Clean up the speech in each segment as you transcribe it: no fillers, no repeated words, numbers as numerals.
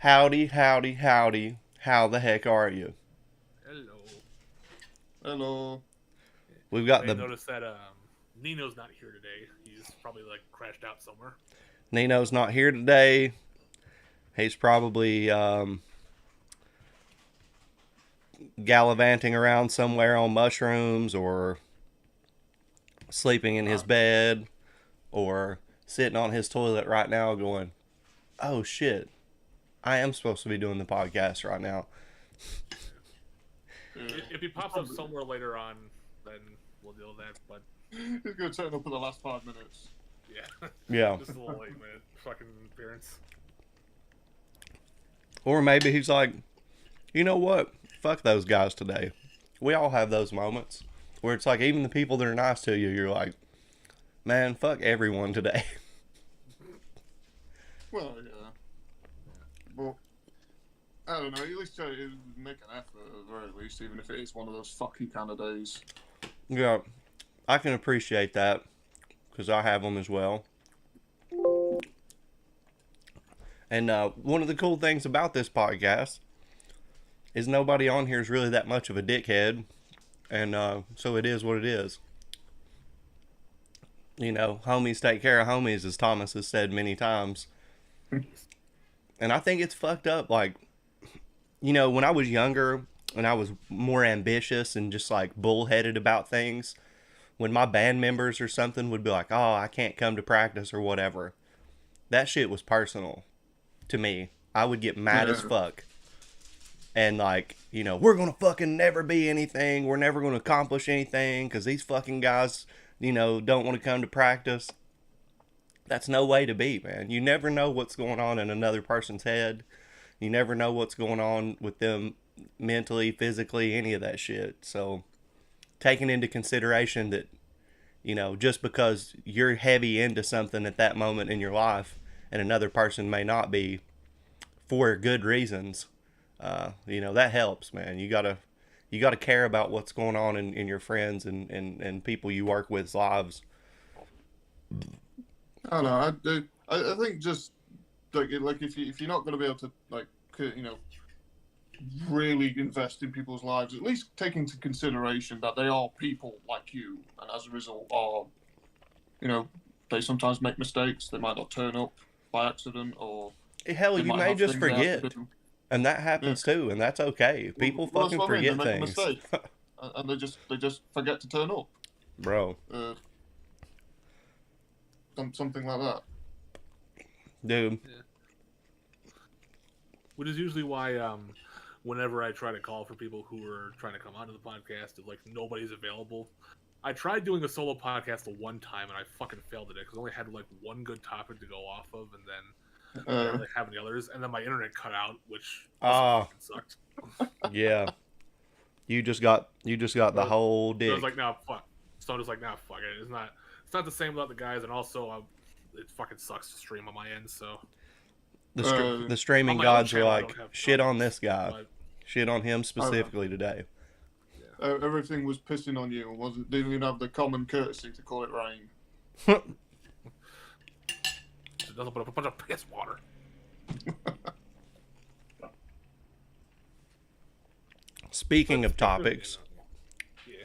Howdy, howdy, howdy. How the heck are you? Hello. Hello. We've You got may the notice that Nino's not here today. He's probably like crashed out somewhere. Nino's not here today. He's probably gallivanting around somewhere on mushrooms or sleeping in his bed or sitting on his toilet right now going, oh shit, I am supposed to be doing the podcast right now. If he pops up somewhere later on, then we'll deal with that. But He's going to turn up in the last 5 minutes. yeah, Yeah. just a little late, man. Fucking appearance. Or maybe he's like, you know what? Fuck those guys today. We all have those moments where it's like, even the people that are nice to you, you're like, man, fuck everyone today. Well, yeah. But, I don't know, at least try to make an effort at the very least, even if it is one of those fucky kind of days. Yeah, I can appreciate that because I have them as well. And one of the cool things about this podcast is nobody on here is really that much of a dickhead. And so it is what it is. You know, homies take care of homies, as Thomas has said many times. And I think it's fucked up. Like, you know, when I was younger and I was more ambitious and just like bullheaded about things, when my band members or something would be like, oh, I can't come to practice or whatever, that shit was personal to me. I would get mad as fuck. And like, you know, we're gonna fucking never be anything. We're never gonna accomplish anything because these fucking guys, you know, don't want to come to practice. That's no way to be, man. You never know what's going on in another person's head. You never know what's going on with them mentally, physically, any of that shit. So, taking into consideration that, you know, just because you're heavy into something at that moment in your life and another person may not be for good reasons, you know, that helps, man. You gotta care about what's going on in your friends and people you work with's lives. I don't know, I think just, like if you're not going to be able to, like, you know, really invest in people's lives, at least take into consideration that they are people like you, and as a result are, you know, they sometimes make mistakes, they might not turn up by accident, or Hell, they you might may have just things they have to forget. do. And that happens too, and that's okay. People Well, that's fucking what I mean, forget they make a things. mistake, and they just forget to turn up. Bro, Something like that. dude. Which is usually why, whenever I try to call for people who are trying to come onto the podcast, if like nobody's available. I tried doing a solo podcast the one time and I fucking failed at it because I only had like one good topic to go off of, and then I didn't really have any others, and then my internet cut out, which also fucking sucked. Yeah. You just got the whole So I dick. was like, nah, fuck. So I'm just like, nah, fuck it. It's not the same without the guys, and also it fucking sucks to stream on my end. So The streaming on my own gods are channel, I like, don't have shit on problems, this guy. but Shit on him specifically today. Everything was pissing on you, and didn't even have the common courtesy to call it rain. it doesn't put a bunch of piss water. Speaking of topics, Yeah.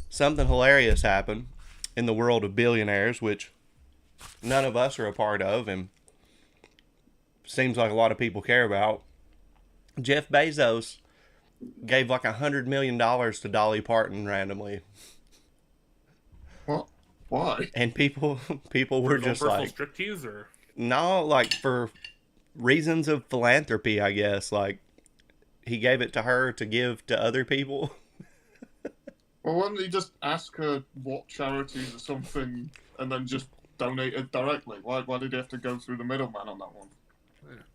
something hilarious happened in the world of billionaires, which none of us are a part of, and seems like a lot of people care about. Jeff Bezos gave like $100 million to Dolly Parton randomly, What? Why? and people were For his own just personal like, striptease, or no, like for reasons of philanthropy, I guess. Like he gave it to her to give to other people. Well, why don't you just ask her what charities or something, and then just donate it directly? Why did you have to go through the middleman on that one?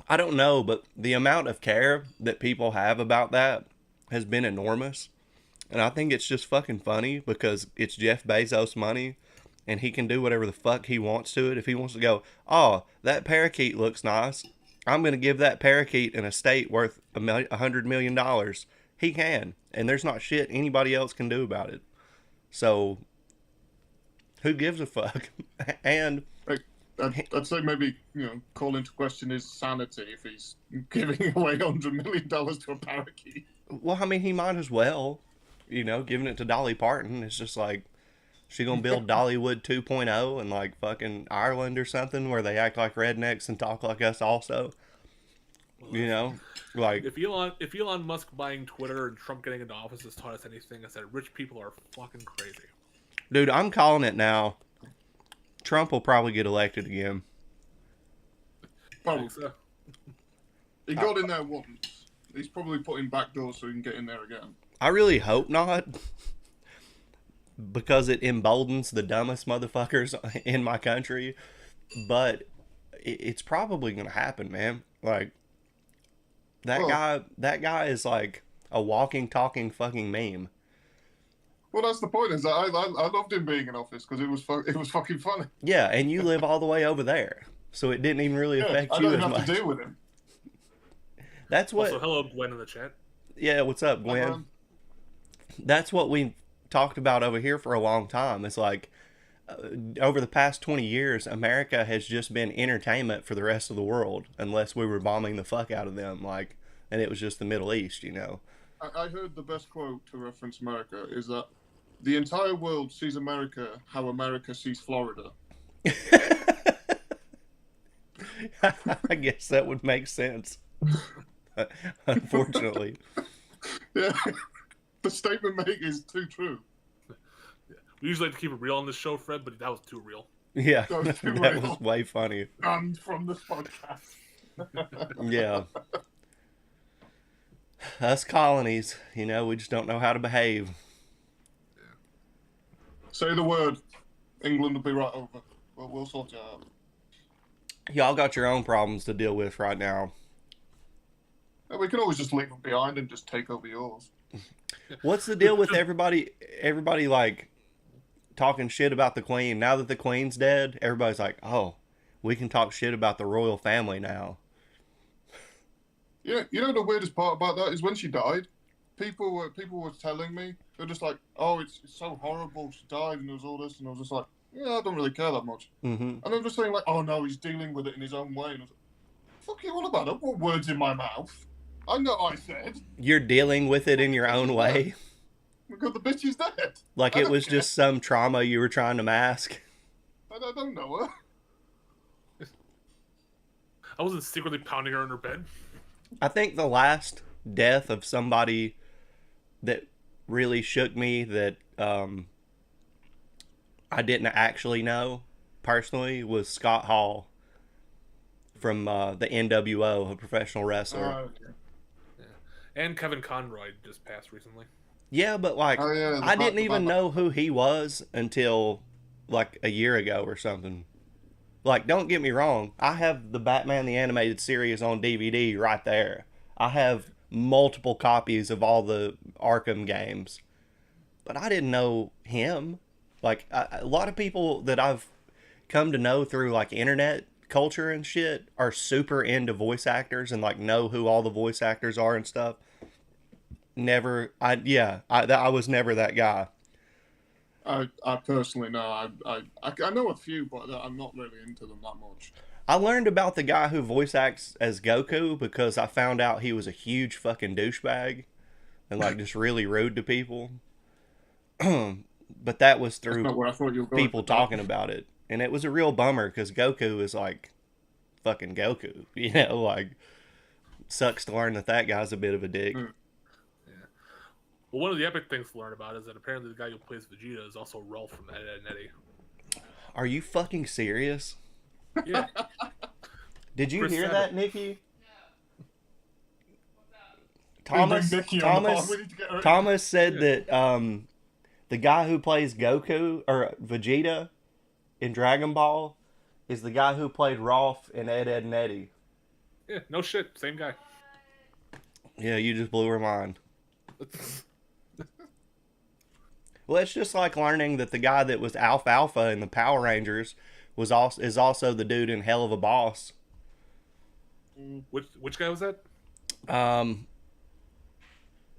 I don't know, but the amount of care that people have about that has been enormous. And I think it's just fucking funny because it's Jeff Bezos' money and he can do whatever the fuck he wants to it. If he wants to go, oh, that parakeet looks nice, I'm going to give that parakeet an estate worth $100 million. He can. And there's not shit anybody else can do about it. So, who gives a fuck? And I'd say maybe call into question his sanity if he's giving away $100 million to a parakeet. Well, I mean, he might as well, giving it to Dolly Parton. It's just like, she gonna build Dollywood 2.0 in like fucking Ireland or something where they act like rednecks and talk like us also. Like if Elon Musk buying Twitter and Trump getting into office has taught us anything, I said rich people are fucking crazy. Dude, I'm calling it now. Trump will probably get elected again. Probably. So. He got in there once. He's probably putting back doors so he can get in there again. I really hope not. Because it emboldens the dumbest motherfuckers in my country. But it's probably going to happen, man. Like, that guy is like a walking, talking fucking meme. Well, that's the point. Is that I loved him being in office because it was fucking funny. Yeah, and you live all the way over there, so it didn't even really affect you as much. I don't have to deal with him. That's what. Also, hello, Gwen in the chat. Yeah, what's up, Gwen? That's what we talked about over here for a long time. It's like over the past 20 years, America has just been entertainment for the rest of the world, unless we were bombing the fuck out of them, like, and it was just the Middle East, I heard the best quote to reference America is that the entire world sees America how America sees Florida. I guess that would make sense. Unfortunately. Yeah. The statement made is too true. We usually like to keep it real on this show, Fred, but that was too real. Yeah, that was way funny. And from this podcast. Yeah. Us colonies, we just don't know how to behave. Say the word. England will be right over. We'll sort it out. Y'all got your own problems to deal with right now. We can always just leave them behind and just take over yours. What's the deal with everybody like talking shit about the Queen? Now that the Queen's dead, everybody's like, oh, we can talk shit about the royal family now. Yeah, the weirdest part about that is when she died, people were telling me, they're just like, oh, it's so horrible, she died, and there was all this, and I was just like, yeah, I don't really care that much. Mm-hmm. And I'm just saying like, oh no, he's dealing with it in his own way, and I was like, fuck you all about it, what words in my mouth? I know I said. You're dealing with it in your own way? Because the bitch is dead. Like it was just some trauma you were trying to mask? I don't know her. I wasn't secretly pounding her in her bed. I think the last death of somebody that really shook me that I didn't actually know personally was Scott Hall from the NWO, a professional wrestler. Okay. Yeah. And Kevin Conroy just passed recently. Yeah, but like I didn't even know who he was until like a year ago or something. Like, don't get me wrong, I have the Batman the Animated Series on DVD right there. I have multiple copies of all the Arkham games. But I didn't know him. Like, a lot of people that I've come to know through, like, internet culture and shit are super into voice actors and, like, know who all the voice actors are and stuff. I was never that guy. I personally know. I know a few, but I'm not really into them that much. I learned about the guy who voice acts as Goku because I found out he was a huge fucking douchebag and like just really rude to people. But that was through people talking about it, and it was a real bummer because Goku is like fucking Goku, like sucks to learn that guy's a bit of a dick. Well, one of the epic things to learn about is that apparently the guy who plays Vegeta is also Ralph from Ed, Edd n Eddy. Are you fucking serious? Yeah. Did you hear that, Nikki? No. Thomas said that the guy who plays Goku or Vegeta in Dragon Ball is the guy who played Ralph in Ed, Edd n Eddy. Yeah, no shit, same guy. Yeah, you just blew her mind. Well, it's just like learning that the guy that was Alfalfa in the Power Rangers is also the dude in Hell of a Boss. Which guy was that?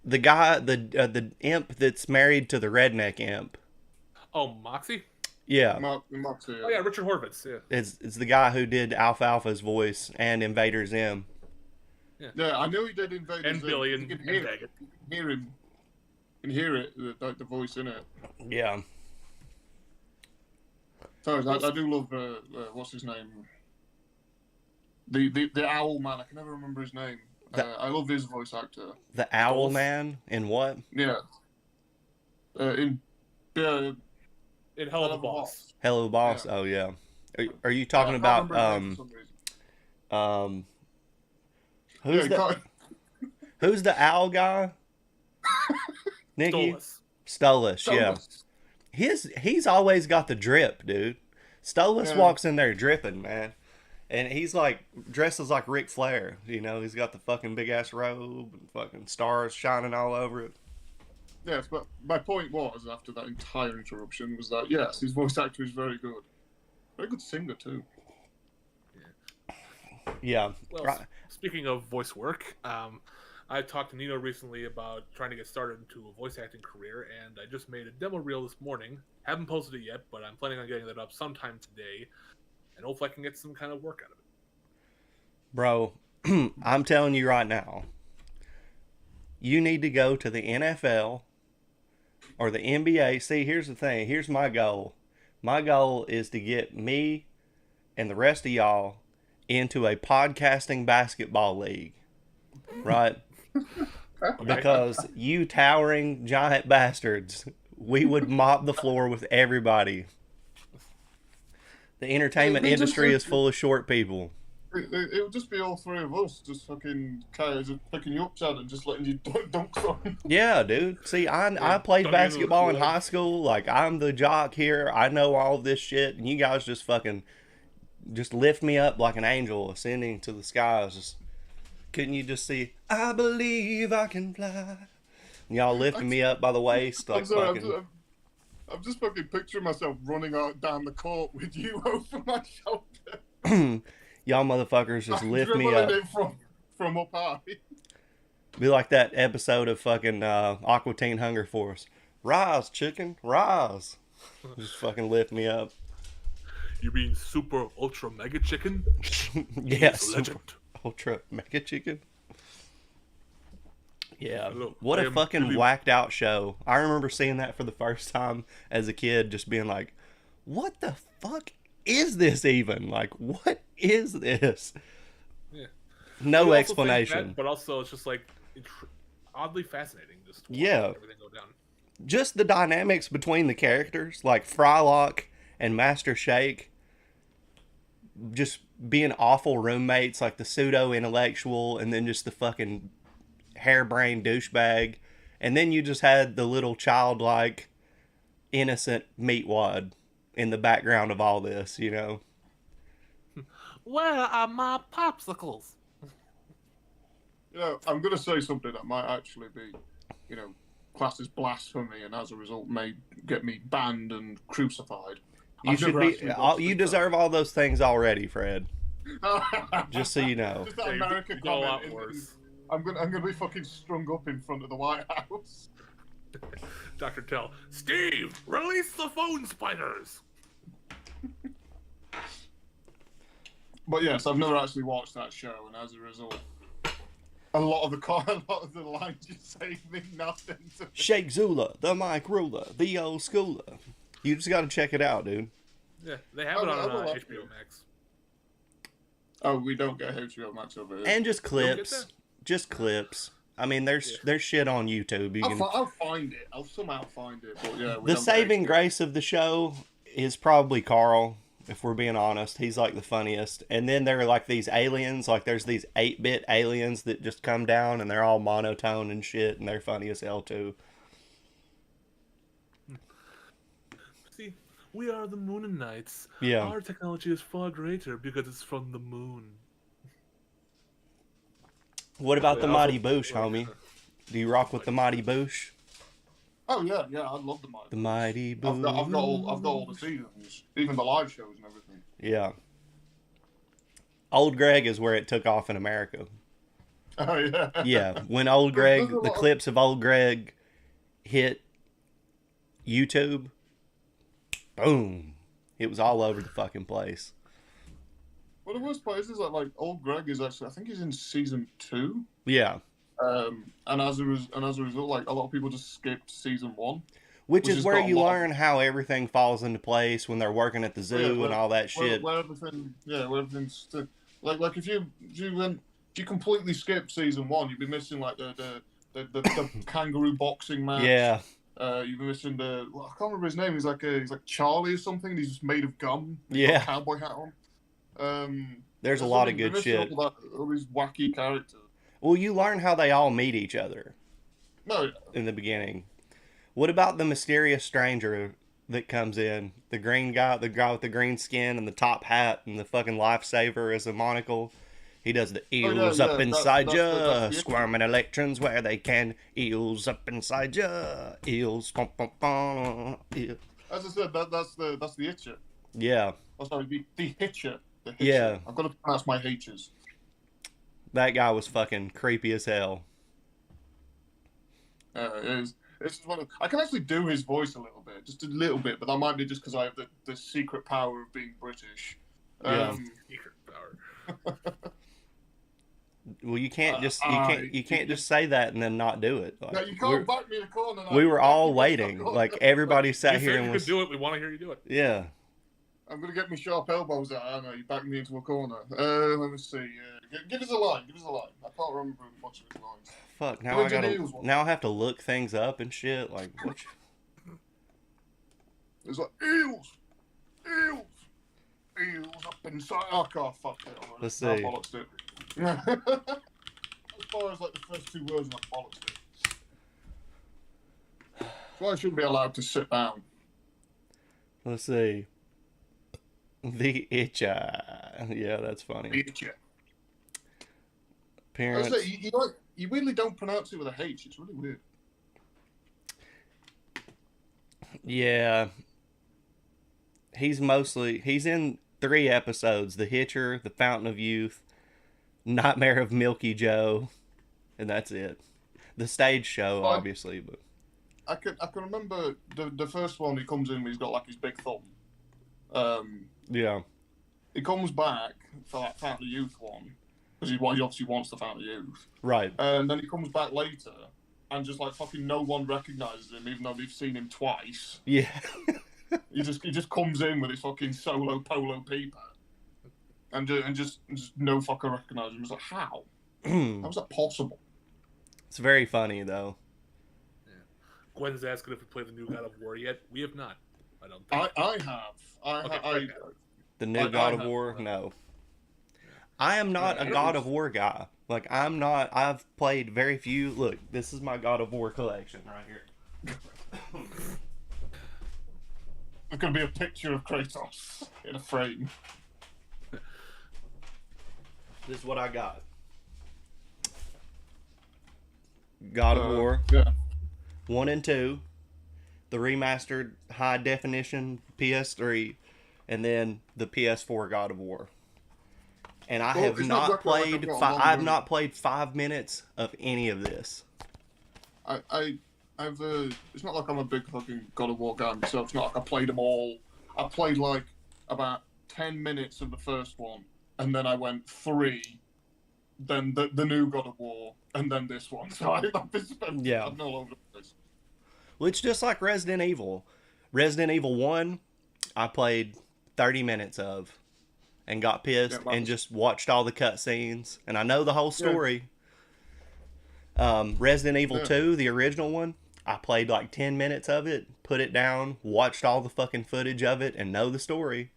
The guy, the imp that's married to the redneck imp. Oh, Moxie? Yeah, Mark too. Oh yeah, Richard Horvitz. Yeah. it's the guy who did Alfalfa's voice and Invader Zim. Yeah, I know he did Invader And Zim. Billy You and can hear Daggett. it. You can hear him. You can hear it, like the voice in it. Yeah. Sorry, I do love what's his name? The Owl Man. I can never remember his name. I love his voice actor. The Owl Dolph? Man in what? Yeah. In In Hell of a Boss. Hello Boss. Yeah. Oh yeah. Are you talking I about can't remember his name for some reason. who's Yeah, the who's the owl guy? Nikki Stolas. Stolas, yeah. He's always got the drip, dude. Stolas Yeah. walks in there dripping, man. And he's like dresses like Ric Flair, you know, he's got the fucking big ass robe and fucking stars shining all over it. Yes, but my point was, after that entire interruption, was that yes, his voice actor is very good. Very good singer too. Yeah. Well, Right. speaking of voice work, I talked to Nino recently about trying to get started into a voice acting career, and I just made a demo reel this morning. Haven't posted it yet, but I'm planning on getting that up sometime today, and hopefully I can get some kind of work out of it. Bro, I'm telling you right now, you need to go to the NFL or the NBA. See, here's the thing. Here's my goal. My goal is to get me and the rest of y'all into a podcasting basketball league. Right? Because you towering giant bastards, we would mop the floor with everybody. The entertainment industry is full of short people. It would just be all three of us, just fucking just picking you up, Chad, and just letting you dunk on. Yeah, dude. See, I played Don't basketball in even- high school. Like, I'm the jock here. I know all this shit. And you guys just fucking just lift me up like an angel ascending to the skies. Just, couldn't you just see, I believe I can fly? And y'all lifting me up by the waist. Like, I'm sorry, fucking... I'm just fucking picturing myself running out down the court with you over my shoulder. Y'all motherfuckers just lift me Dribbling up. it from up high. Be like that episode of fucking Aqua Teen Hunger Force. Rise, chicken, rise. Just fucking lift me up. You mean super ultra mega chicken? Yes. He's a legend. Ultra Mega Chicken. Yeah. Hello, What I a am fucking Billy- whacked out show. I remember seeing that for the first time as a kid, just being like, what the fuck is this even? Like, what is this? Yeah. No You also think explanation. that, but also it's just like oddly fascinating. Just to watch Yeah. everything go down. Just the dynamics between the characters, like Frylock and Master Shake, just being awful roommates, like the pseudo intellectual and then just the fucking harebrained douchebag. And then you just had the little childlike, innocent meatwad in the background of all this, you know? Where are my popsicles? You know, I'm going to say something that might actually be, you know, classed as blasphemy, and as a result may get me banned and crucified. You I've should never be. actually watched You it, deserve all those things already, Fred. so- Just so you know. Just that Yeah, American you go a lot comment. worse. I'm gonna be fucking strung up in front of the White House. Dr. Tell, Steve, release the phone spiders. But yes, I've never actually watched that show, and as a result, a lot of the lines you say mean nothing to me. Shake Zula, the Mike Ruler, the old schooler. You just got to check it out, dude. Yeah, they have it I on will love HBO it. Max. Oh, we don't get HBO Max over here. And just get clips. that? Just clips. I mean, there's shit on YouTube. You can. I'll find it. I'll somehow find it. But yeah, we The don't get saving HBO. grace of the show is probably Carl, if we're being honest. He's like the funniest. And then there are like these aliens, like there's these 8-bit aliens that just come down and they're all monotone and shit, and they're funny as hell too. See, we are the Moonin Knights. Yeah. Our technology is far greater because it's from the moon. What about the Yeah, Mighty also- Boosh, homie? Do you rock with the Mighty Boosh? Oh yeah, I love the Mighty. The Mighty Boosh. I've got all the seasons, even the live shows and everything. Yeah. Old Greg is where it took off in America. Oh yeah. Yeah, when Old Greg, There's a the lot of- clips of Old Greg hit YouTube, boom. It was all over the fucking place. Well, the worst part is like old Greg is actually, I think he's in season 2. Yeah. And as a result, like a lot of people just skipped season 1. Which is has where got a you lot learn how everything falls into place when they're working at the zoo and all that shit. Where everything's like if you completely skip season 1, you'd be missing like the kangaroo boxing match. Yeah. You'd be missing I can't remember his name. He's like Charlie or something. He's just made of gum. He's got a cowboy hat on. There's a lot of good shit. All these wacky characters. Well, you learn how they all meet each other. No. In the beginning. What about the mysterious stranger that comes in? The green guy, the guy with the green skin and the top hat and the fucking lifesaver as a monocle. He does the eels up inside ya, squirming electrons where they can. Eels up inside ya, eels. Bum, bum, bum, eel. As I said, that's the Hitcher. Yeah. Oh, sorry, the Hitcher. The Hitcher. Yeah. I've got to pronounce my H's. That guy was fucking creepy as hell. It's one of, I can actually do his voice a little bit, just a little bit, but that might be just because I have the secret power of being British. Secret power. Well, you can't just you can't just say that and then not do it. Like, no, you can't back me in the corner. We were all waiting. Like everybody sat here and was. Do it. We want to hear you do it. Yeah. I'm gonna get my sharp elbows out. I know you backed me into a corner. Let me see. Give us a line. Give us a line. I can't remember much of his lines. Fuck. Now I have to look things up and shit. Like what? It's like eels up inside. Oh god, fuck it. Let's see. I bollocksed it. As far as like the first 2 words, I bollocksed it. So I shouldn't be allowed to sit down. Let's see. The Itcha. Yeah, that's funny. The Itcha. Parents. You weirdly don't pronounce it with a H. It's really weird. Yeah. He's in 3 episodes. The Hitcher, The Fountain of Youth, Nightmare of Milky Joe, and that's it. The stage show, obviously, but I can remember the first one. He comes in, he's got like his big thumb. Yeah. He comes back for that Fountain of Youth one because he obviously wants the Fountain of Youth. Right. And then he comes back later, and just like fucking no one recognizes him, even though they've seen him twice. Yeah. he just comes in with his fucking solo polo peeper, and just no fucker recognizes him. It's like, how? How is that possible? It's very funny though. Yeah. Gwen's asking if we played the new God of War yet. We have not. I don't think. I have. The new God of War? No. I am not a God of War guy. Like, I'm not. I've played very few. Look, this is my God of War collection right here. There's going to be a picture of Kratos in a frame. This is what I got. God of War. Yeah. 1 and 2. The remastered high definition PS3. And then the PS4 God of War. And I have not played. I've not played 5 minutes of any of this. I've. It's not like I'm a big fucking God of War guy myself. It's not like I played them all. I played like about 10 minutes of the first one, and then I went 3. Then the new God of War, and then this one. So I've been all over the place. Well, it's just like Resident Evil. Resident Evil 1, I played 30 minutes of. And got pissed and just watched all the cutscenes. And I know the whole story. Yeah. Resident Evil 2, the original one, I played like 10 minutes of it, put it down, watched all the fucking footage of it, and know the story.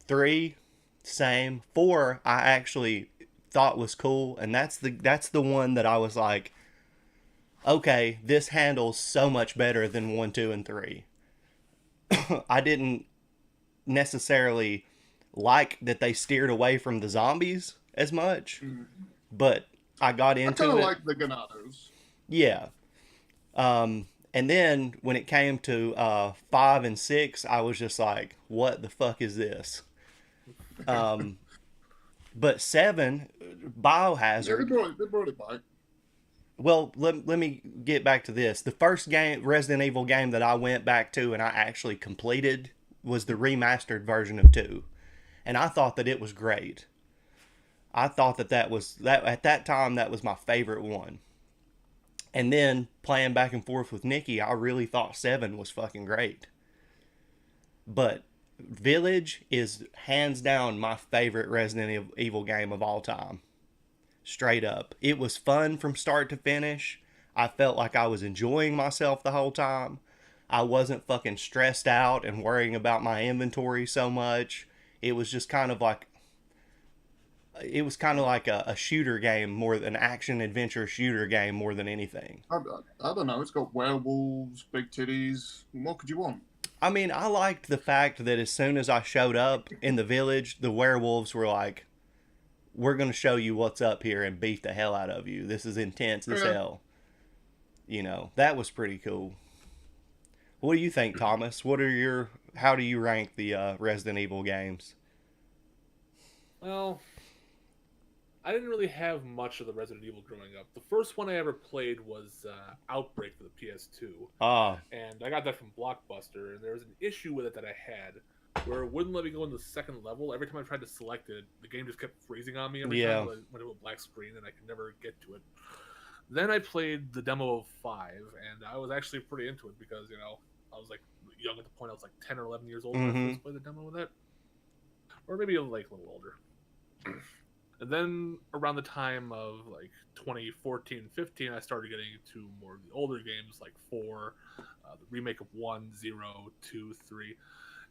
3, same. 4, I actually thought was cool. And that's the one that I was like, okay, this handles so much better than 1, 2, and 3. I didn't necessarily like that they steered away from the zombies as much, but I got into it. I kind of like the Ganados. Yeah. And then when it came to 5 and 6, I was just like, what the fuck is this? But 7, Biohazard. Yeah, they brought it back. Well, let me get back to this. The first game, Resident Evil game that I went back to and I actually completed was the remastered version of 2. And I thought that it was great. I thought that was at that time that was my favorite one. And then playing back and forth with Nikki, I really thought 7 was fucking great. But Village is hands down my favorite Resident Evil game of all time. Straight up. It was fun from start to finish. I felt like I was enjoying myself the whole time. I wasn't fucking stressed out and worrying about my inventory so much. It was just kind of like a shooter game, more than an action adventure shooter game more than anything. I don't know. It's got werewolves, big titties. What could you want? I mean, I liked the fact that as soon as I showed up in the village, the werewolves were like, we're going to show you what's up here and beat the hell out of you. This is intense as hell. You know, that was pretty cool. What do you think, Thomas? How do you rank the Resident Evil games? Well, I didn't really have much of the Resident Evil growing up. The first one I ever played was Outbreak for the PS2. Ah. And I got that from Blockbuster, and there was an issue with it that I had where it wouldn't let me go into the second level. Every time I tried to select it, the game just kept freezing on me every time I went to a black screen, and I could never get to it. Then I played the demo of 5, and I was actually pretty into it because, you know, I was like young at the point. I was like 10 or 11 years old when I first played the demo of that. Or maybe like a little older. And then around the time of like 2014, 15, I started getting into more of the older games like 4, the remake of 1, 0, 2, 3.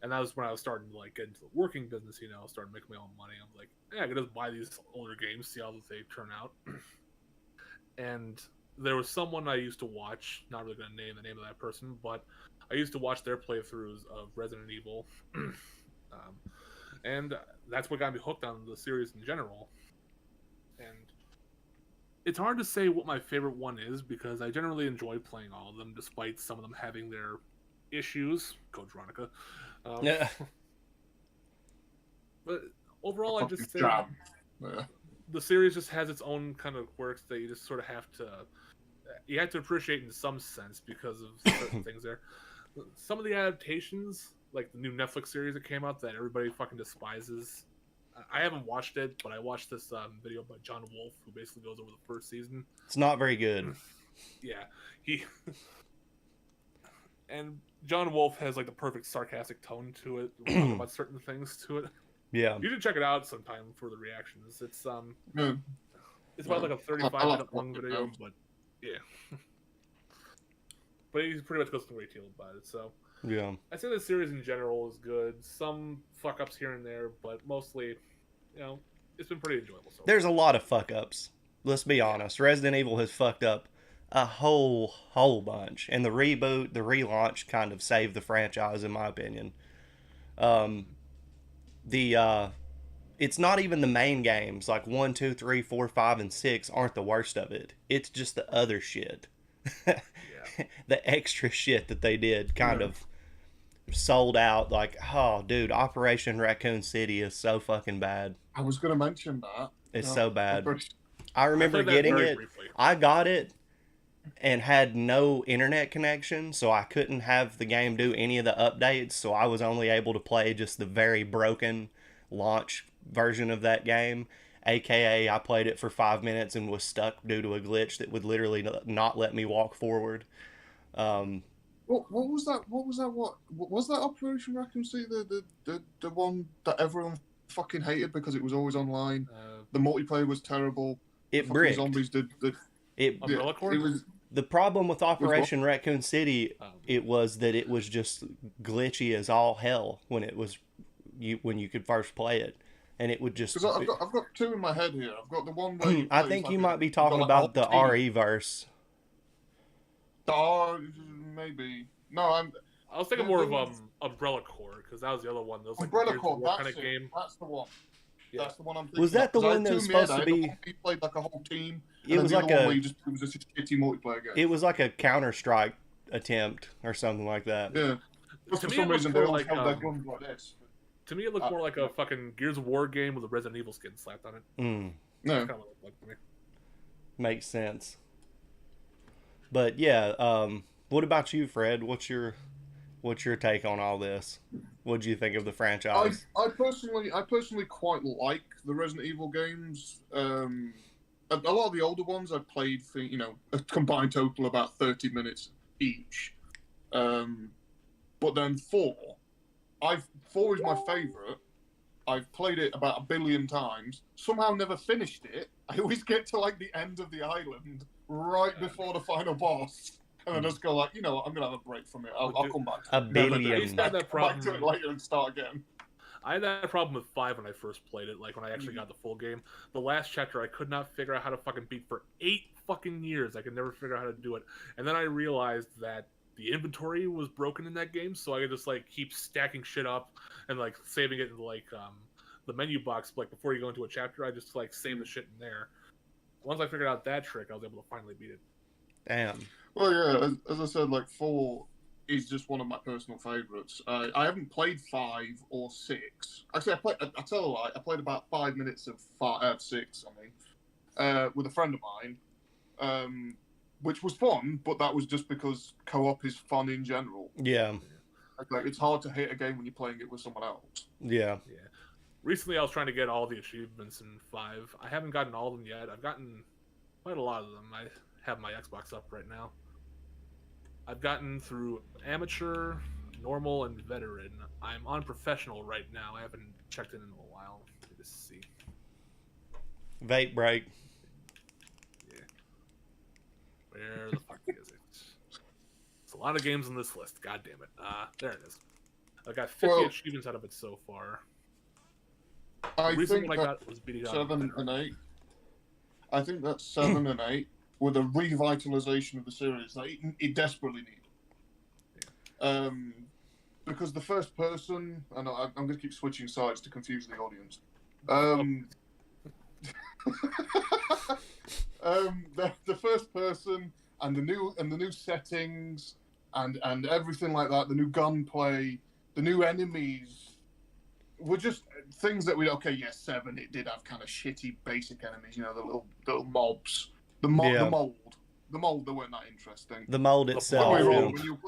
And that was when I was starting to like get into the working business, you know, started making my own money. I'm like, yeah, I could just buy these older games, see how they turn out. And there was someone I used to watch, not really going to name the name of that person, but I used to watch their playthroughs of Resident Evil. And that's what got me hooked on the series in general. And it's hard to say what my favorite one is because I generally enjoy playing all of them, despite some of them having their issues. Code Veronica. Yeah. But overall, I just say the series just has its own kind of quirks that you just sort of have to appreciate in some sense because of certain things there. Some of the adaptations, like the new Netflix series that came out that everybody fucking despises. I haven't watched it, but I watched this video by John Wolfe, who basically goes over the first season. It's not very good. Yeah, and John Wolfe has like the perfect sarcastic tone to it, talking about certain things to it. Yeah, you should check it out sometime for the reactions. It's about like a 35-minute long video, but yeah. But he pretty much goes into great deal about it. So yeah, I say the series in general is good. Some fuck ups here and there, but mostly, you know, it's been pretty enjoyable. So there's a lot of fuck ups. Let's be honest. Resident Evil has fucked up a whole bunch, and the reboot, the relaunch, kind of saved the franchise, in my opinion. It's not even the main games like 1, 2, 3, 4, 5, and 6 aren't the worst of it. It's just the other shit. The extra shit that they did kind of sold out. Like, oh dude, Operation Raccoon City is so fucking bad. I was gonna mention that. It's so bad. I remember getting it. Briefly. I got it and had no internet connection, so I couldn't have the game do any of the updates, so I was only able to play just the very broken launch version of that game. AKA, I played it for 5 minutes and was stuck due to a glitch that would literally not let me walk forward. What was that? What was that Operation Raccoon City? The one that everyone fucking hated because it was always online. The multiplayer was terrible. It bricked. Zombies did. Umbrella Corps? The problem with Operation Raccoon City, it was that it was just glitchy as all hell when you could first play it. And it would just... Because I've got two in my head here. I've got the one where... I think you might be talking about the RE-verse. Maybe. No, I was thinking more of Umbrella Corps, because that was the other one. That was like Umbrella Corps, kind of game. That's the one. Yeah. That's the one I'm thinking. Was that the one that was supposed to be... You played like a whole team. It was like a... It was just a shitty multiplayer game. It was like a Counter-Strike attempt or something like that. Yeah. To me, it looked more like... held their guns like this. To me, it looked more like a fucking Gears of War game with a Resident Evil skin slapped on it. No. That's kind of what it looked like to me. Makes sense. But yeah, what about you, Fred? What's your What's your take on all this? What do you think of the franchise? I personally quite like the Resident Evil games. A lot of the older ones I've played for a combined total of about 30 minutes each. But then four is my favorite. I've played it about 1 billion times. Somehow never finished it. I always get to like the end of the island right before the final boss, and I just go like, you know what, I'm gonna have a break from it. I'll come back. A billion. Had that Come back to it later and start again. I had that problem with 5 when I first played it, like when I actually got the full game. The last chapter I could not figure out how to fucking beat for 8 fucking years. I could never figure out how to do it. And then I realized that the inventory was broken in that game, so I could just like keep stacking shit up and like saving it in like the menu box. Like before you go into a chapter, I just like save the shit in there. Once I figured out that trick, I was able to finally beat it. Damn. Well, yeah, as I said, like 4 is just one of my personal favorites. I haven't played 5 or 6. Actually, I tell a lie. I played about 5 minutes of 6. With a friend of mine, which was fun, but that was just because co-op is fun in general. Yeah. Like it's hard to hate a game when you're playing it with someone else. Yeah. Yeah. Recently, I was trying to get all the achievements in 5. I haven't gotten all of them yet. I've gotten quite a lot of them. I have my Xbox up right now. I've gotten through amateur, normal, and veteran. I'm on professional right now. I haven't checked in a while. Let me just see. Vape break. Yeah. Where the fuck is it? It's a lot of games on this list. God damn it. There it is. I got 50 achievements out of it so far. I The reason think what I got was beating 7 and 8. I think that's 7 and 8 with a revitalization of the series that it desperately needed. Because the first person, and I'm going to keep switching sides to confuse the audience. The first person and the new settings and everything like that, the new gunplay, the new enemies were just things that 7, it did have kind of shitty basic enemies, the little mobs, the mold that weren't that interesting. The mold itself. When you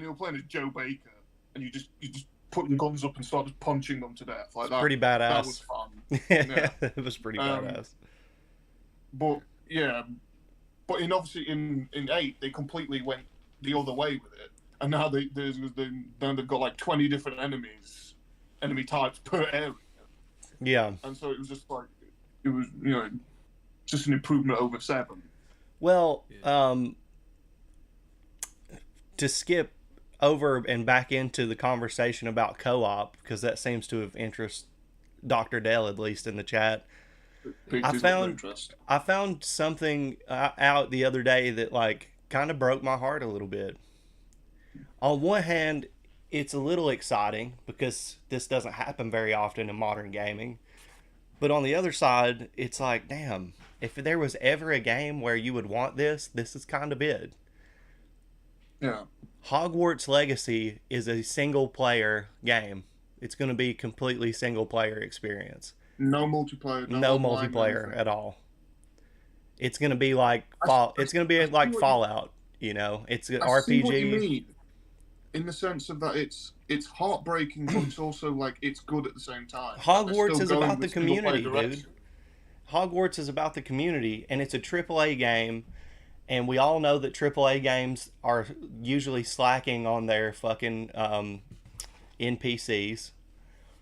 were playing as Joe Baker and you just put your guns up and start just punching them to death like that. Pretty badass. That was fun. Yeah. It was pretty badass. But obviously in 8 they completely went the other way with it, and now they've got like 20 different enemy types per area. Yeah. And so it was just like just an improvement over 7. Well, to skip over and back into the conversation about co-op, because that seems to have interested Dr. Dell, at least in the chat. I found something out the other day that like kind of broke my heart a little bit. On one hand, it's a little exciting because this doesn't happen very often in modern gaming. But on the other side, it's like, damn, if there was ever a game where you would want this is kind of it. Yeah. Hogwarts Legacy is a single player game. It's going to be completely single player experience. No multiplayer. No multiplayer at all. It's going to be like Fallout, It's an RPG. See what you mean. In the sense of that it's heartbreaking, but it's also like it's good at the same time. Hogwarts is about the community, dude. Hogwarts is about the community, and it's a AAA game, and we all know that AAA games are usually slacking on their fucking NPCs.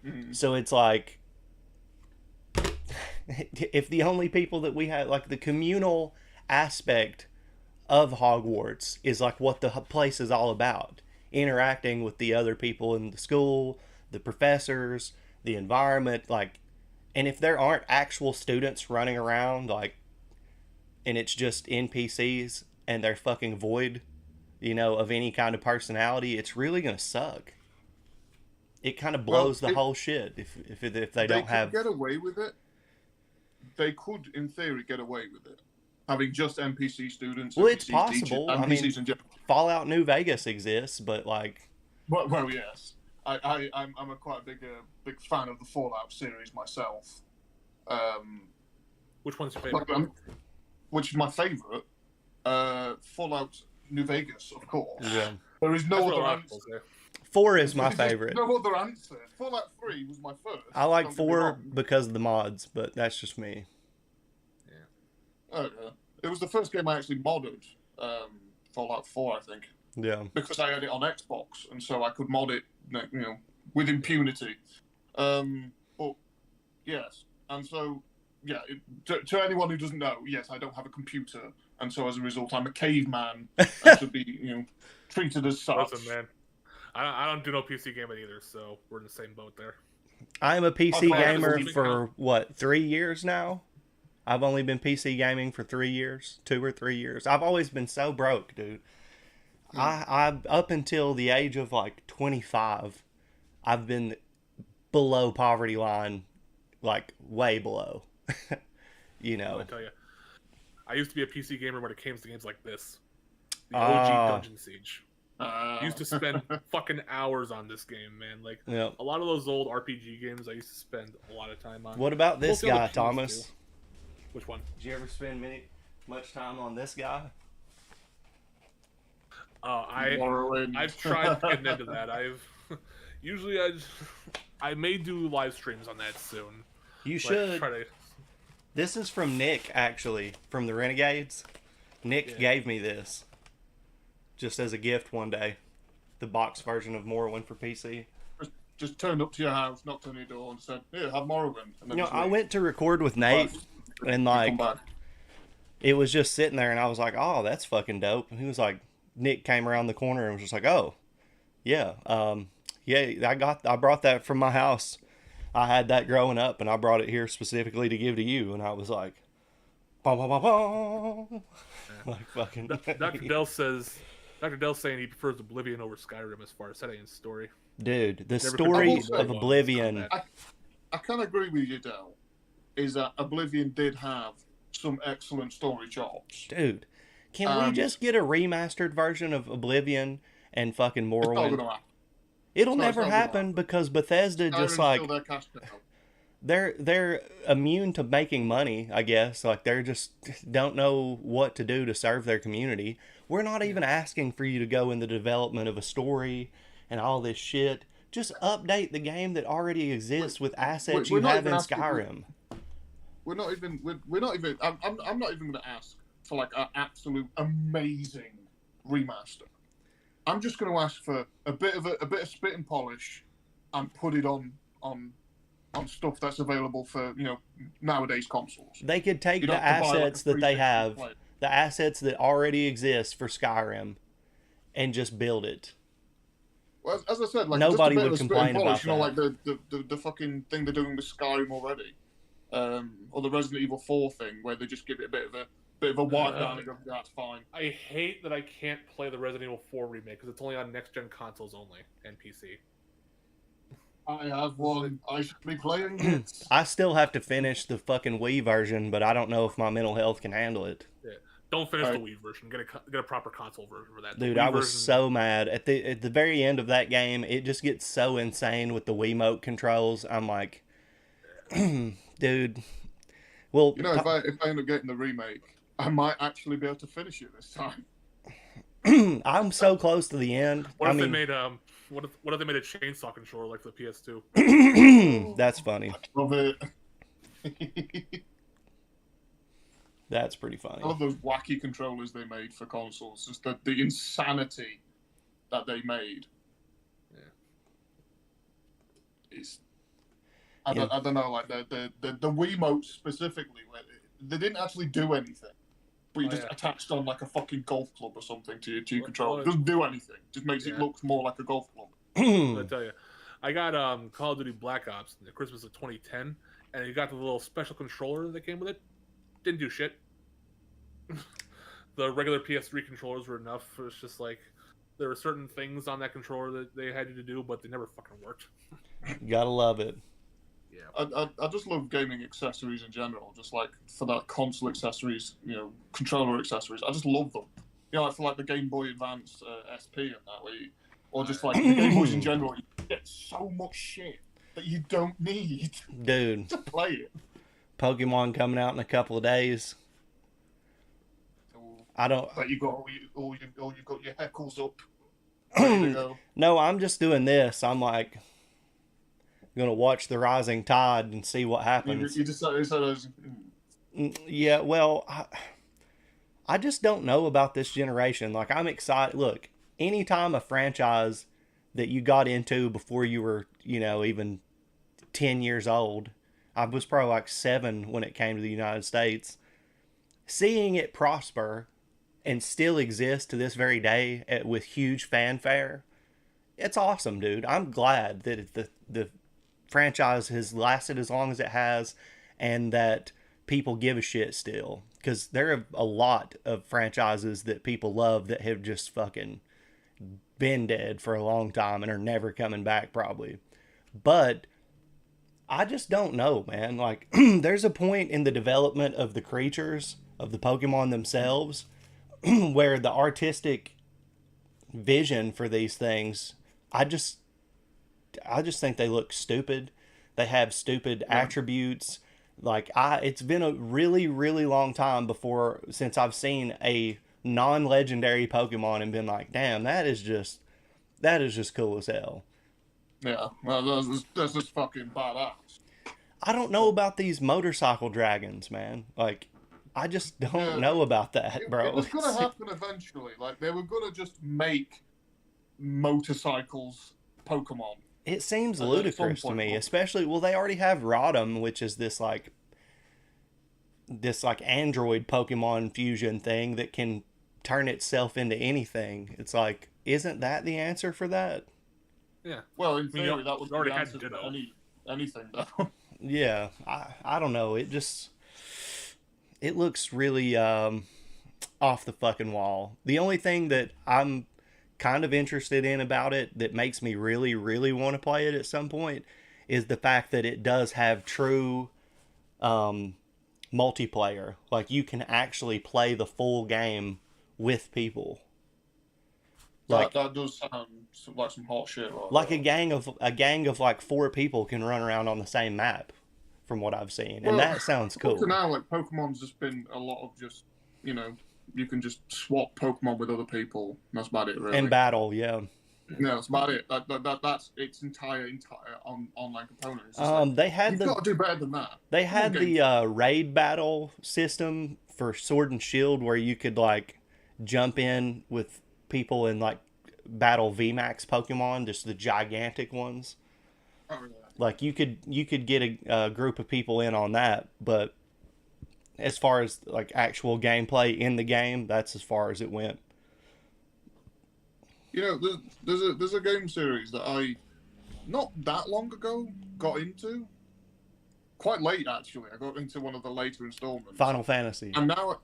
Mm-hmm. So it's like, if the only people that we have, like the communal aspect of Hogwarts is like what the place is all about. Interacting with the other people in the school, the professors, the environment, like, and if there aren't actual students running around, like, and it's just NPCs and they're fucking void, of any kind of personality, it's really gonna suck. It kind of blows the whole shit if they don't have. They could get away with it. They could, in theory, get away with it. Having just NPC students. Well, NPC it's possible. teachers, Fallout New Vegas exists, but like. Well, yes. I'm quite a big fan of the Fallout series myself. Which one's your favorite? Which is my favorite? Fallout New Vegas, of course. Yeah. There is no other answer. 4 is my There's just favorite. no other answer. Fallout 3 was my first. I like don't get me 4 wrong. because of the mods, but that's just me. Oh, yeah. It was the first game I actually modded. Fallout 4, I think, Yeah. because I had it on Xbox, and so I could mod it, with impunity. But yes, and so to anyone who doesn't know, yes, I don't have a computer, and so as a result, I'm a caveman and should be, treated as such. Listen, man, I don't do no PC gaming either, so we're in the same boat there. I'm a PC Okay, gamer doesn't for, 3 years now? I've only been PC gaming for 3 years, 2 or 3 years. I've always been so broke, dude. I up until the age of like 25, I've been below poverty line, like way below. I tell you, I used to be a PC gamer when it came to games like this, the Ah. OG Dungeon Siege. Used to spend fucking hours on this game, man. Like Yep. a lot of those old RPG games, I used to spend a lot of time on. What about this Mostly on the guy, PS2. Thomas? Which one? Did you ever spend much time on this guy? Morrowind. I've tried getting into that. I may do live streams on that soon. You Like, should. try to. This is from Nick, actually, from the Renegades. Nick Yeah. gave me this just as a gift one day. The box version of Morrowind for PC. Just turned up to your house, knocked on your door, and said, "Here, have Morrowind." And then just I leave. went to record with Nate, and Come back. it was just sitting there, and I was like, "Oh, that's fucking dope." And he was like, Nick came around the corner and was just like, "Oh, yeah, I brought that from my house. I had that growing up, and I brought it here specifically to give to you." And I was like, "Bum, bum, bum, bum." Like fucking. Dr. Dell's saying he prefers Oblivion over Skyrim as far as setting and story. Dude, the Never story could- of Oblivion. I can agree with you, Del. Is that Oblivion did have some excellent story chops. Dude, can we just get a remastered version of Oblivion and fucking It's not Morrowind? gonna happen. It'll No, it's never not gonna happen because Bethesda just Skyrim's like still their cash cow. they're immune to making money, I guess. Like they're just don't know what to do to serve their community. We're not even asking for you to go in the development of a story and all this shit. Just update the game that already exists with assets we're you not have even in asking- Skyrim. We're not even. I'm not even going to ask for like an absolute amazing remaster. I'm just going to ask for a bit of spit and polish, and put it on stuff that's available for nowadays consoles. They could take You the don't have to buy, like, a assets that they 360 have, play. the assets that already exist for Skyrim, and just build it. Well, as I said, like Nobody just a bit would of spit complain and polish, about like the fucking thing they're doing with Skyrim already, or the Resident Evil 4 thing where they just give it a bit of a wipe down and go, that's fine. I hate that I can't play the Resident Evil 4 remake because it's only on next-gen consoles only and PC. I have one. I should be playing it. I still have to finish the fucking Wii version, but I don't know if my mental health can handle it. Don't finish Right. the Wii version. Get a proper console version for that. The Dude, Wii I was version- so mad at the very end of that game. It just gets so insane with the Wiimote controls. I'm like, dude. Well, If I end up getting the remake, I might actually be able to finish it this time. I'm so close to the end. What I if they mean, made what if they made a chainsaw controller like the PS2? that's funny. Love it. That's pretty I funny. love those wacky controllers they made for consoles. Just the insanity that they made. It's I don't know, like the Wiimote specifically, where they didn't actually do anything, but you just attached on like a fucking golf club or something to your controller. It doesn't do anything. Just makes it look more like a golf club. I tell you, I got Call of Duty Black Ops in the Christmas of 2010, and you got the little special controller that came with it. Didn't do shit. The regular PS3 controllers were enough. It was just like there were certain things on that controller that they had you to do, but they never fucking worked. Gotta love it. Yeah. I just love gaming accessories in general. Just like for that console accessories, controller accessories. I just love them. Like for like the Game Boy Advance SP and that, or just like the Game Boys in general. You get so much shit that you don't need Dude, to play it. Pokemon coming out in a couple of days. I don't. But you got all you got your heckles up. ready to go. No, I'm just doing this. I'm like gonna watch the rising tide and see what happens. You decided, Yeah, well, I just don't know about this generation. Like, I'm excited. Look, anytime a franchise that you got into before you were, even 10 years old, I was probably like 7 when it came to the United States, seeing it prosper and still exist to this very day with huge fanfare, it's awesome, dude. I'm glad that the franchise has lasted as long as it has and that people give a shit still. Because there are a lot of franchises that people love that have just fucking been dead for a long time and are never coming back, probably. But I just don't know, man. Like, there's a point in the development of the creatures, of the Pokemon themselves, where the artistic vision for these things, I just think they look stupid. They have stupid attributes. Like, it's been a really, really long time since I've seen a non-legendary Pokemon and been like, damn, that is just cool as hell. Yeah, well, that's just fucking badass. I don't know about these motorcycle dragons, man. Like, I just don't know about that, bro. It was gonna happen eventually. Like, they were gonna just make motorcycles Pokemon. It seems ludicrous to me, especially, well, they already have Rotom, which is this android Pokemon fusion thing that can turn itself into anything. It's like, isn't that the answer for that? Yeah. Well, in theory, that would be already the had answer Ditto. to anything, though. Yeah, I don't know. It looks really off the fucking wall. The only thing that I'm kind of interested in about it that makes me really, really want to play it at some point is the fact that it does have true multiplayer. Like, you can actually play the full game with people. Like, that does sound like some hot shit. Like a gang of like 4 people can run around on the same map, from what I've seen, and that sounds cool. Up to now, like, Pokemon's just been a lot of just, you can just swap Pokemon with other people. That's about it, really. And battle, yeah. No, that's about it. That's its entire online component. It's just you've got to do better than that. They had the raid battle system for Sword and Shield, where you could like jump in with people and like battle VMAX Pokemon, just the gigantic ones. Oh, yeah. Like, you could get a group of people in on that, but as far as like actual gameplay in the game, that's as far as it went. There's a game series that I not that long ago got into. Quite late, actually. I got into one of the later installments. Final Fantasy. And now,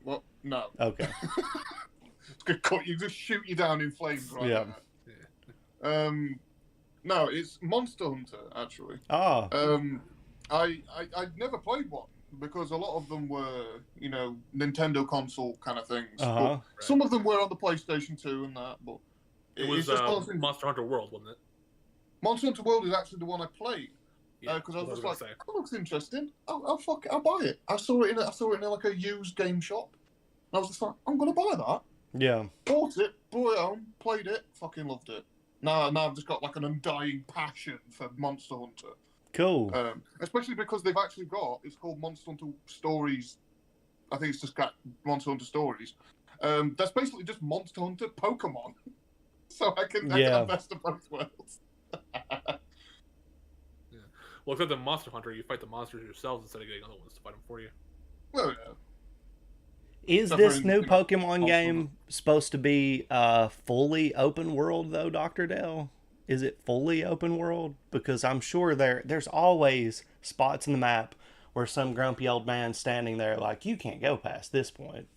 well, no. Okay. It's gonna cut you, just shoot you down in flames right Yeah. now. No, it's Monster Hunter, actually. Oh. I never played one because a lot of them were, Nintendo console kind of things. Uh-huh. But some of them were on the PlayStation 2 and that, but it was just Monster Hunter World, wasn't it? Monster Hunter World is actually the one I played. Yeah, because I was just like, that looks interesting. I'll buy it. I saw it in like a used game shop. And I was just like, I'm gonna buy that. Yeah. Bought it, brought it home, played it, fucking loved it. Now I've just got like an undying passion for Monster Hunter. Cool. Especially because they've actually got, it's called Monster Hunter Stories. I think it's just got Monster Hunter Stories. That's basically just Monster Hunter Pokemon. So I can have best of both worlds. Well, except in Monster Hunter, you fight the monsters yourselves instead of getting other ones to fight them for you. Well, yeah. Is this new Pokemon game supposed to be fully open world, though, Dr. Dell? Is it fully open world? Because I'm sure there's always spots in the map where some grumpy old man's standing there like, you can't go past this point.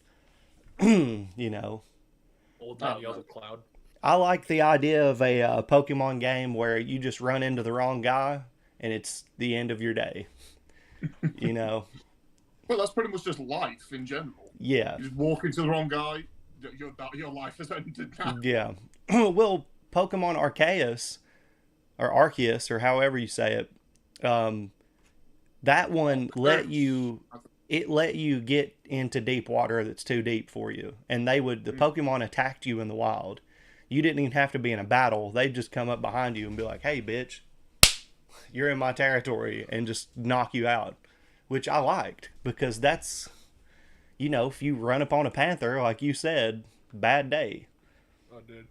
Old man yells at Cloud. I like the idea of a Pokemon game where you just run into the wrong guy and it's the end of your day. Well, that's pretty much just life in general. Yeah. You just walk into the wrong guy, your life has ended now. Yeah. Well, Pokemon Arceus, or Arceus, or however you say it, that one let you get into deep water that's too deep for you. And the Pokemon attacked you in the wild. you didn't even have to be in a battle. They'd just come up behind you and be like, "Hey, bitch, you're in my territory," and just knock you out, which I liked because that's, if you run upon a panther, like you said, bad day. Oh, dude.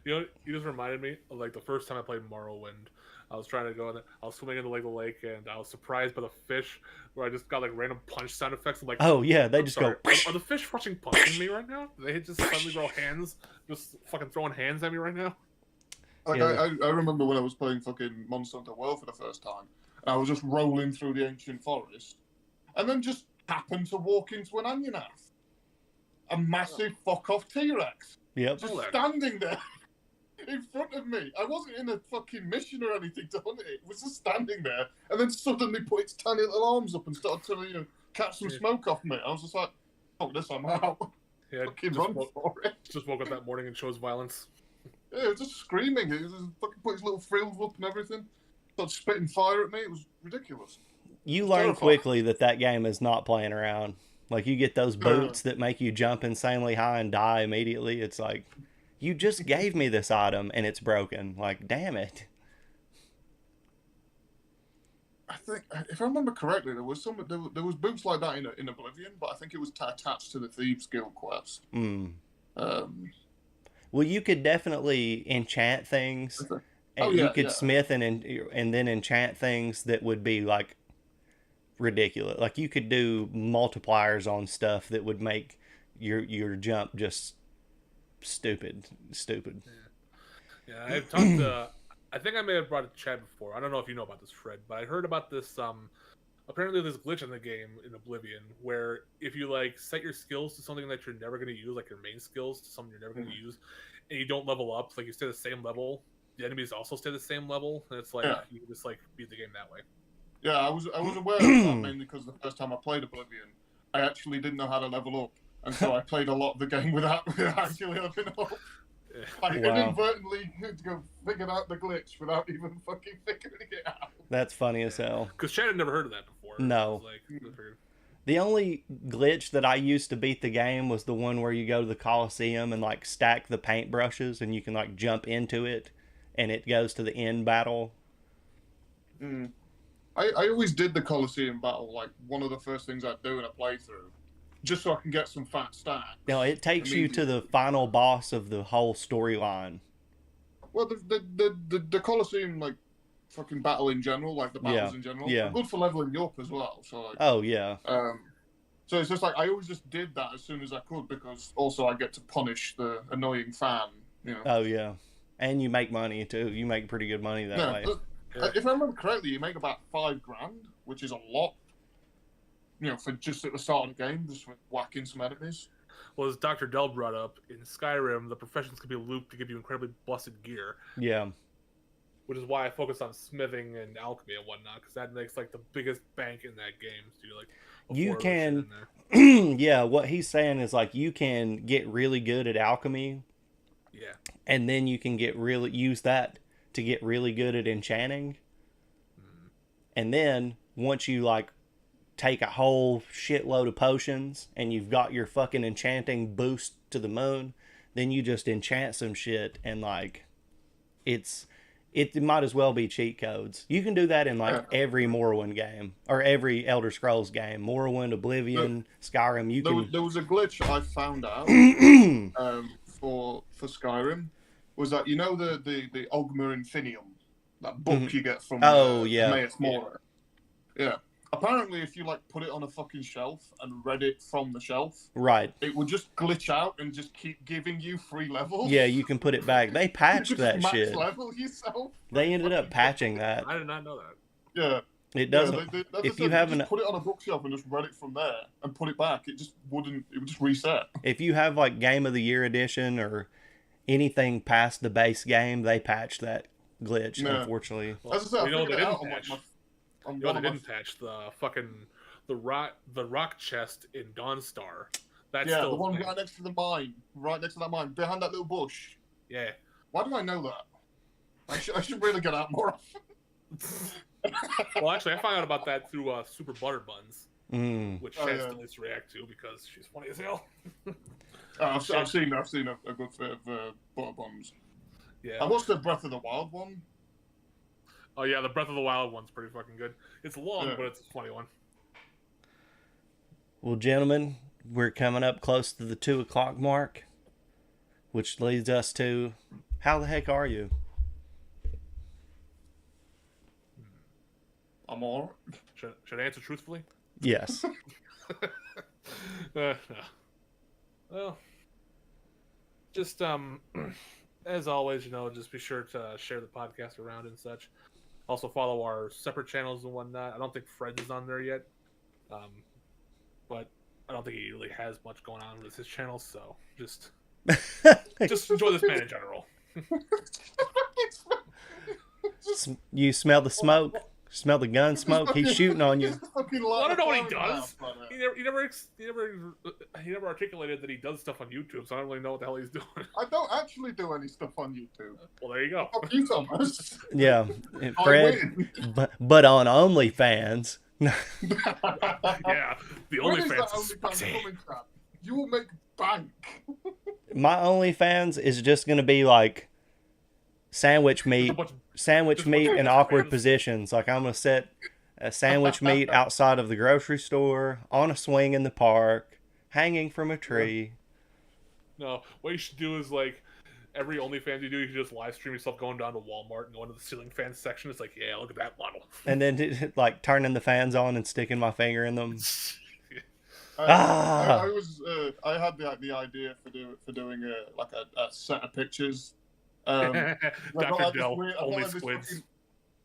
You just reminded me of like the first time I played Morrowind. I was trying to go in there. I was swimming in the lake, and I was surprised by the fish, where I just got like random punch sound effects. I'm like, Oh yeah, they I'm just sorry, go. Are the fish fucking punching me right now? They just suddenly grow hands, just fucking throwing hands at me right now. Like Yeah. I remember when I was playing fucking Monster Hunter World for the first time, and I was just rolling through the ancient forest, and then just happened to walk into an Anyonath, a massive fuck off T-Rex, Yep. just standing there in front of me. I wasn't in a fucking mission or anything to hunt it. It was just standing there, and then suddenly put its tiny little arms up and started to catch some smoke off me. I was just like, "Fuck this, I'm out." Yeah, Fucking run for it. just woke up that morning and chose violence. Yeah, it was just screaming. It was just fucking put his little frills up and everything. Started spitting fire at me. It was ridiculous. You learn terrifying. quickly that game is not playing around. Like, you get those boots that make you jump insanely high and die immediately. It's like, you just gave me this item and it's broken. Like, damn it. I think, if I remember correctly, there was boots like that in Oblivion, but I think it was attached to the Thieves Guild quest. Mm. Um, Well, you could definitely enchant things. Okay. And Oh, yeah, you could yeah. smith and then enchant things that would be like ridiculous. Like, you could do multipliers on stuff that would make your jump just stupid. Yeah, I've talked to. I think I may have brought it to Chad before. I don't know if you know about this, Fred, but I heard about this. Apparently, there's a glitch in the game in Oblivion where if you like set your skills to something that you're never going to use, like your main skills to something you're never going to use, and you don't level up, like you stay the same level, the enemies also stay the same level, and it's like you can just like beat the game that way. yeah, I was aware of that mainly because the first time I played Oblivion, I actually didn't know how to level up, and so I played a lot of the game without actually leveling up. I inadvertently figured out the glitch without even fucking figuring it out. That's funny as hell. Because Chad had never heard of that before. No. The only glitch that I used to beat the game was the one where you go to the Coliseum and like stack the paintbrushes and you can like jump into it and it goes to the end battle. Mm. I always did the Coliseum battle, like one of the first things I'd do in a playthrough, just so I can get some fat stacks. No, it takes you to the final boss of the whole storyline. Well, the Coliseum, like, fucking battle in general, like the battles in general, are good for leveling you up as well. So, like, oh yeah. So it's just like I always just did that as soon as I could because also I get to punish the annoying fan. Oh yeah, and you make money too. You make pretty good money that way. If I remember correctly, you make about $5,000, which is a lot. For just at the start of the game, just whacking some enemies. Well, as Dr. Dell brought up, in Skyrim, the professions can be looped to give you incredibly busted gear. Yeah. Which is why I focus on smithing and alchemy and whatnot, because that makes like the biggest bank in that game. So you can, yeah. What he's saying is like you can get really good at alchemy. Yeah. And then you can use that to get really good at enchanting. And then once you like take a whole shitload of potions and you've got your fucking enchanting boost to the moon, then you just enchant some shit and like it might as well be cheat codes. You can do that in like every Morrowind game or every Elder Scrolls game. Morrowind, Oblivion, Skyrim. There was a glitch I found out for Skyrim was that the Ogma Infinium, that book you get from Maes Mora. Yeah. Apparently, if you like put it on a fucking shelf and read it from the shelf, right, it would just glitch out and just keep giving you free levels. Yeah, you can put it back. They patched that max shit. Level yourself. They ended up patching that. I did not know that. Yeah. It doesn't. If you haven't put it on a bookshelf and just read it from there and put it back, it would just reset. If you have like Game of the Year edition or anything past the base game, they patched that glitch. Yeah. Unfortunately, well, as I said, they didn't patch the rock chest in Dawnstar. That's the one right next to the mine, behind that little bush. Yeah. Why do I know that? I should really get out more often. Well, actually, I found out about that through Super Butter Buns, which Chad still needs to react to because she's funny as hell. I've seen a good bit of Butter Bombs. Yeah. I watched the Breath of the Wild one. Oh yeah, the Breath of the Wild one's pretty fucking good. It's long, Yeah. but it's a funny one. Well, gentlemen, we're coming up close to the 2 o'clock mark, which leads us to, how the heck are you? I'm all right. Should I answer truthfully? Yes. No. Well, just as always, just be sure to share the podcast around and such. Also follow our separate channels and whatnot. I don't think Fred is on there yet, but I don't think he really has much going on with his channel. So just enjoy this man in general. You smell the smoke? Smell the gun smoke? He's shooting on you. I don't know what he does. He never articulated that he does stuff on YouTube, so I don't really know what the hell he's doing. I don't actually do any stuff on YouTube. Well, there you go. Fuck you, Thomas. Yeah. I Fred, win. but on OnlyFans. Yeah, the When only is that fans. OnlyFans coming, Sam? You will make bank. My OnlyFans is just going to be like sandwich meat. Sandwich meat in awkward positions. Like I'm gonna set a sandwich meat outside of the grocery store, on a swing in the park, hanging from a tree. No, what you should do is like every OnlyFans you do, you should just live stream yourself going down to Walmart and going to the ceiling fan section. It's like, yeah, look at that model. And then like turning the fans on and sticking my finger in them. I had the idea for doing a set of pictures. Dr. Dell, only this squids.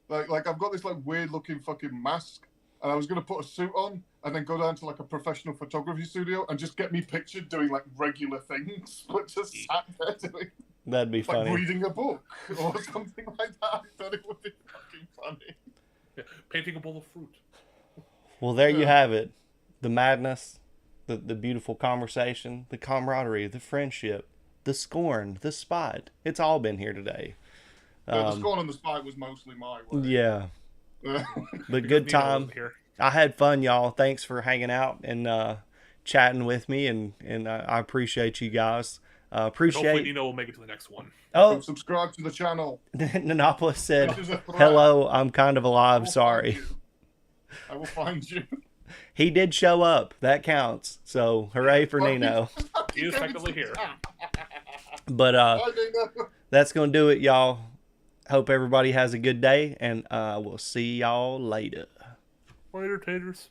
Like I've got this like weird looking fucking mask, and I was gonna put a suit on and then go down to like a professional photography studio and just get me pictured doing like regular things, but just sat there doing That'd be like funny. reading a book or something like that. I thought it would be fucking funny. Yeah, painting a bowl of fruit. Well, there you Yeah. have it. The madness, the beautiful conversation, the camaraderie, the friendship, the scorn, the spite. It's all been here today. The scorn and the spite was mostly my way. Yeah. But good Nino time. wasn't here. I had fun, y'all. Thanks for hanging out and chatting with me, and I appreciate you guys. Hopefully Appreciate. Nino will make it to the next one. Oh, Subscribe to the channel. Nanopolis said, This is a threat. "Hello, I'm kind of I alive. will Sorry." find you. I will find you. He did show up. That counts. So hooray for Well, Nino. He is technically here. But Bye, Nino. that's gonna do it, y'all. Hope everybody has a good day, and we'll see y'all later. Later, taters.